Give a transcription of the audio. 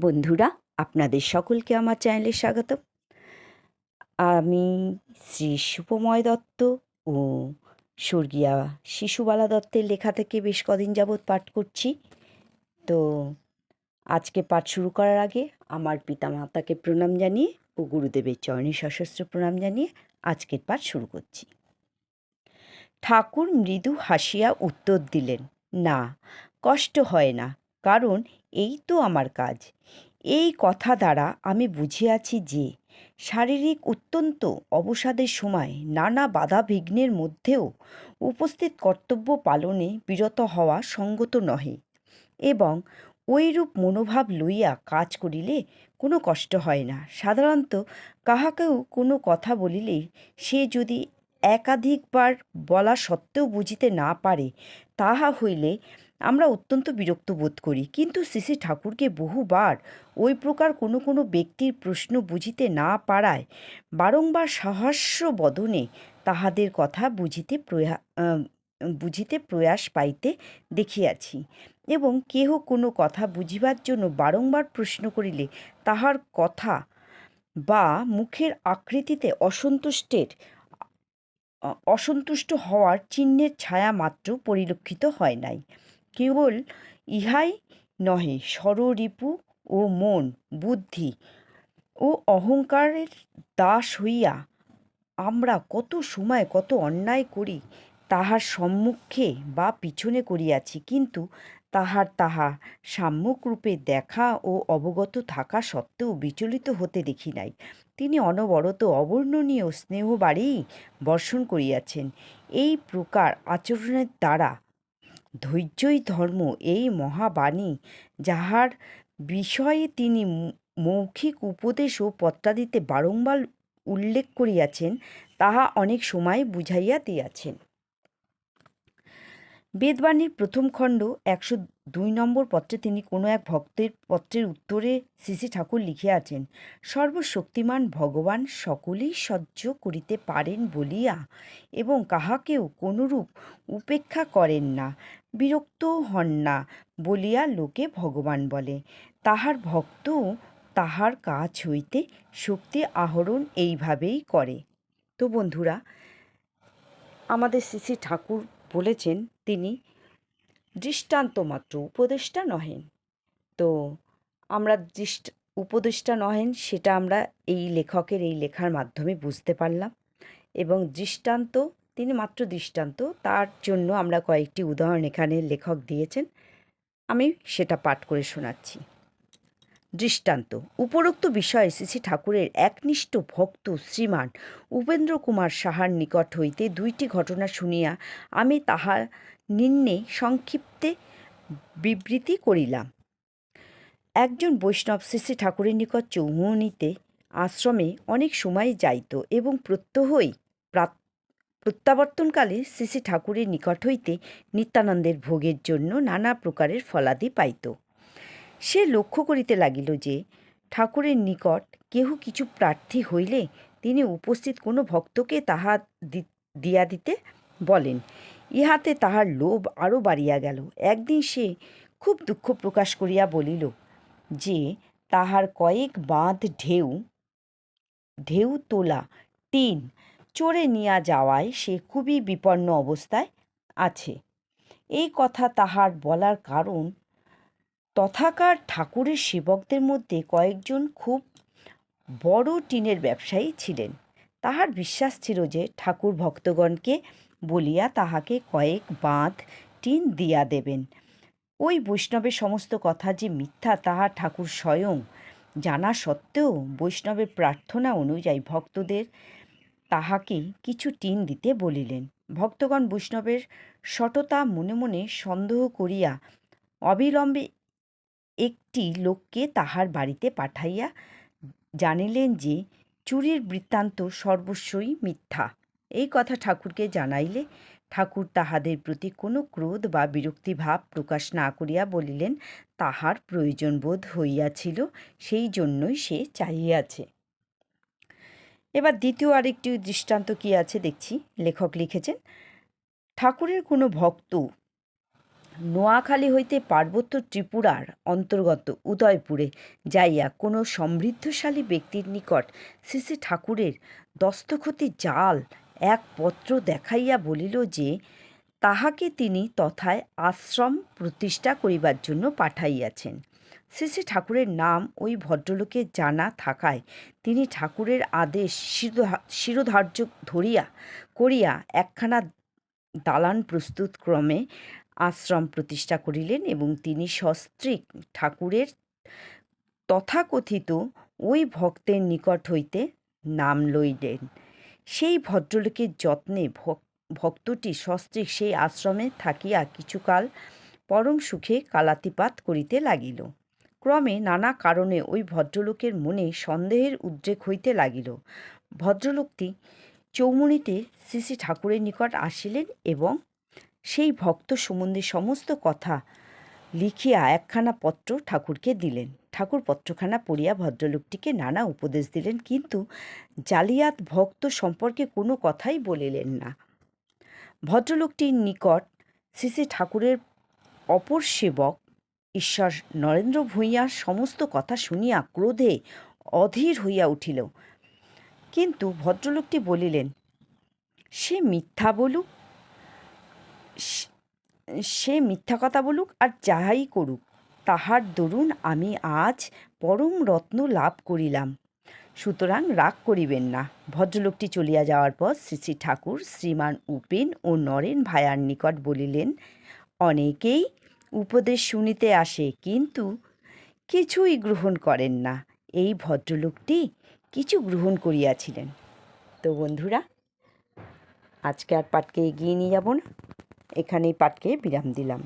বন্ধুরা, আপনাদের সকলকে আমার চ্যানেলে স্বাগত। আমি শ্রী শুভময় দত্ত ও স্বর্গীয়া শিশুবালা দত্তের লেখা থেকে বেশ কদিন যাবৎ পাঠ করছি। তো আজকে পাঠ শুরু করার আগে আমার পিতামাতাকে প্রণাম জানিয়ে ও গুরুদেবের চরণে সশস্ত্র প্রণাম জানিয়ে আজকের পাঠ শুরু করছি। ঠাকুর মৃদু হাসিয়া উত্তর দিলেন, না, কষ্ট হয় না, কারণ এই তো আমার কাজ। এই কথা দ্বারা আমি বুঝিয়াছি যে শারীরিক অত্যন্ত অবসাদের সময় নানা বাধা বিঘ্নের মধ্যেও উপস্থিত কর্তব্য পালনে বিরত হওয়া সঙ্গত নহে, এবং ঐরূপ মনোভাব লইয়া কাজ করিলে কোনো কষ্ট হয় না। সাধারণত কাহাকেও কোনো কথা বলিলে সে যদি একাধিকবার বলা সত্ত্বেও বুঝিতে না পারে, তাহা হইলে আমরা অত্যন্ত বিরক্ত বোধ করি। কিন্তু শ্রী শ্রী ঠাকুরকে বহুবার ওই প্রকার কোনো কোনো ব্যক্তির প্রশ্ন বুঝিতে না পারায় বারংবার সহাস্য বদনে তাহাদের কথা বুঝিতে প্রয়াস পাইতে দেখিয়াছি, এবং কেহ কোনো কথা বুঝিবার জন্য বারংবার প্রশ্ন করিলে তাহার কথা বা মুখের আকৃতিতে অসন্তুষ্ট হওয়ার চিহ্নের ছায়া মাত্র পরিলক্ষিত হয় নাই। কেবল ইহাই নহে, ষড়রিপু ও মন, বুদ্ধি ও অহংকারের দাস হইয়া আমরা কত সময় কত অন্যায় করি তাহার সম্মুখে বা পিছনে করিয়াছি, কিন্তু তাহা সাম্যকরূপে দেখা ও অবগত থাকা সত্ত্বেও বিচলিত হতে দেখি নাই। তিনি অনবরত অবর্ণনীয় স্নেহবাড়েই বর্ষণ করিয়াছেন। এই প্রকার আচরণের দ্বারা ধৈর্যই ধর্ম, এই মহাবাণী যাহার বিষয়ে তিনি মৌখিক উপদেশ ও পত্রাদিতে বারংবার উল্লেখ করিয়াছেন, তাহা অনেক সময় বুঝাইয়া দিয়াছেন। বেদবাণীর প্রথম খণ্ড 102 নম্বর পত্রে তিনি কোনো এক ভক্তের পত্রের উত্তরে শ্রী শ্রী ঠাকুর লিখিয়াছেন, সর্বশক্তিমান ভগবান সকলেই সহ্য করিতে পারেন বলিয়া এবং কাহাকেও কোনরূপ উপেক্ষা করেন না, বিরক্ত হন না বলিয়া লোকে ভগবান বলে। তাহার ভক্তও তাহার কাছ হইতে শক্তি আহরণ এইভাবেই করে। তো বন্ধুরা, আমাদের শ্রী শ্রী ঠাকুর বলেছেন তিনি দৃষ্টান্ত মাত্র, উপদেষ্টা নহেন। তো আমরা উপদেষ্টা নহেন সেটা আমরা এই লেখকের এই লেখার মাধ্যমে বুঝতে পারলাম, এবং দৃষ্টান্ত, তিনি মাত্র দৃষ্টান্ত, তার জন্য আমরা কয়েকটি উদাহরণ এখানে লেখক দিয়েছেন, আমি সেটা পাঠ করে শোনাচ্ছি। দৃষ্টান্ত। উপরোক্ত বিষয়ে শ্রী শ্রী ঠাকুরের একনিষ্ঠ ভক্ত শ্রীমান উপেন্দ্র কুমার সাহার নিকট হইতে 2টি ঘটনা শুনিয়া আমি তাহা নিম্নে সংক্ষিপ্তে বিবৃতি করিলাম। একজন বৈষ্ণব শ্রী শ্রী ঠাকুরের নিকট চৌমুহনীতে আশ্রমে অনেক সময় যাইত এবং প্রত্যহই প্রত্যাবর্তনকালে শ্রী শ্রী ঠাকুরের নিকট হইতে নিত্যানন্দের ভোগের জন্য নানা প্রকারের ফলাদি পাইত। সে লক্ষ্য করিতে লাগিল যে ঠাকুরের নিকট কেহ কিছু প্রার্থী হইলে তিনি উপস্থিত কোনো ভক্তকে তাহা দিয়া দিতে বলেন। ইহাতে তাহার লোভ আরও বাড়িয়া গেল। একদিন সে খুব দুঃখ প্রকাশ করিয়া বলিল যে তাহার কয়েক বাঁধ ঢেউ তোলা টিন চড়ে নিয়া যাওয়ায় সে খুবই বিপন্ন অবস্থায় আছে। এই কথা তাহার বলার কারণ, তথাকার ঠাকুরের সেবকদের মধ্যে কয়েকজন খুব বড় টিনের ব্যবসায়ী ছিলেন। তাহার বিশ্বাস ছিল যে ঠাকুর ভক্তগণকে বলিয়া তাহাকে কয়েক বাঁধ টিন দিয়া দেবেন। ওই বৈষ্ণবের সমস্ত কথা যে মিথ্যা তাহা ঠাকুর স্বয়ং জানা সত্ত্বেও বৈষ্ণবের প্রার্থনা অনুযায়ী ভক্তদের তাহাকে কিছু টিন দিতে বলিলেন। ভক্তগণ বৈষ্ণবের সততা মনে মনে সন্দেহ করিয়া অবিলম্বে একটি লোককে তাহার বাড়িতে পাঠাইয়া জানিলেন যে চুরির বৃত্তান্ত সর্বস্বই মিথ্যা। এই কথা ঠাকুরকে জানাইলে ঠাকুর তাহাদের প্রতি কোনো ক্রোধ বা বিরক্তিভাব প্রকাশ না করিয়া বলিলেন তাহার প্রয়োজন বোধ হইয়াছিল, সেই জন্যই সে চাহিয়াছে। এবার দ্বিতীয় আরেকটি দৃষ্টান্ত কি আছে দেখছি। লেখক লিখেছেন, ঠাকুরের কোনো ভক্ত নোয়াখালী হইতে পার্বত্য ত্রিপুরার অন্তর্গত উদয়পুরে যাইয়া কোনো সমৃদ্ধশালী ব্যক্তির নিকট শ্রী শ্রী ঠাকুরের দস্তখতি জাল এক পত্র দেখাইয়া বলিল যে তাহাকে তিনি তথায় আশ্রম প্রতিষ্ঠা করিবার জন্য পাঠাইয়াছেন। শ্রী শ্রী ঠাকুরের নাম ওই ভদ্রলোকের জানা থাকায় তিনি ঠাকুরের আদেশ শিরোধার্য করিয়া একখানা দালান প্রস্তুত ক্রমে আশ্রম প্রতিষ্ঠা করিলেন এবং তিনি সস্ত্রীক ঠাকুরের তথাকথিত ওই ভক্তের নিকট হইতে নাম লইলেন। সেই ভদ্রলোকের যত্নে ভক্তটি সস্ত্রীক সেই আশ্রমে থাকিয়া কিছুকাল পরম সুখে কালাতিপাত করিতে লাগিল। ক্রমে নানা কারণে ওই ভদ্রলোকের মনে সন্দেহের উদ্রেক হইতে লাগিল। ভদ্রলোকটি চৌমুনিতে শ্রী শ্রী ঠাকুরের নিকট আসিলেন এবং সেই ভক্ত সম্বন্ধে সমস্ত কথা লিখিয়া একখানা পত্র ঠাকুরকে দিলেন। ঠাকুর পত্রখানা পড়িয়া ভদ্রলোকটিকে নানা উপদেশ দিলেন, কিন্তু জালিয়াত ভক্ত সম্পর্কে কোনো কথাই বলিলেন না। ভদ্রলোকটির নিকট শ্রী শ্রী ঠাকুরের অপর সেবক ঈশ্বর নরেন্দ্র ভূঁইয়ার সমস্ত কথা শুনিয়া ক্রোধে অধীর হইয়া উঠিল। কিন্তু ভদ্রলোকটি বলিলেন, সে মিথ্যা কথা বলুক আর যাহাই করুক, তাহার দরুন আমি আজ পরম রত্ন লাভ করিলাম, সুতরাং রাগ করিবেন না। ভদ্রলোকটি চলিয়া যাওয়ার পর শ্রী শ্রী ঠাকুর শ্রীমান উপেন ও নরেন ভায়ার নিকট বলিলেন, অনেকেই উপদেশ শুনিতে আসে কিন্তু কিছুই গ্রহণ করেন না। এই ভদ্রলোকটি কিছু গ্রহণ করিয়াছিলেন। তো বন্ধুরা, আজকে আর পাঠকে এগিয়ে নিয়ে যাব না, এখানেই পাঠকে বিরাম দিলাম।